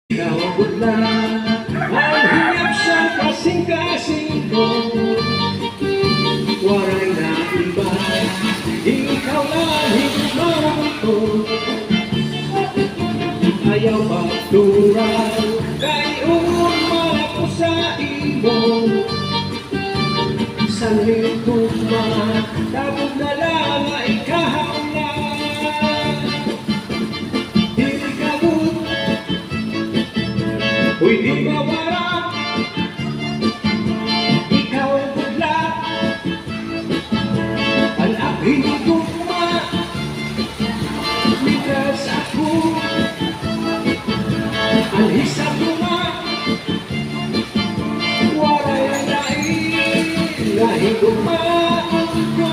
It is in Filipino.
Ikaw butla, ang hiyap siya kasing-kasing ko. Waray na iba, ikaw lang higmang ko. Ayaw magtural, kay umala ko sa imo. Sa likuma, tabog na lang na ikaw lang. Uy, di mawala, ikaw ang bugla. Ang aking tugma, likas ako. Ang hisap luma, waray ang lain, lahing tumaon ko.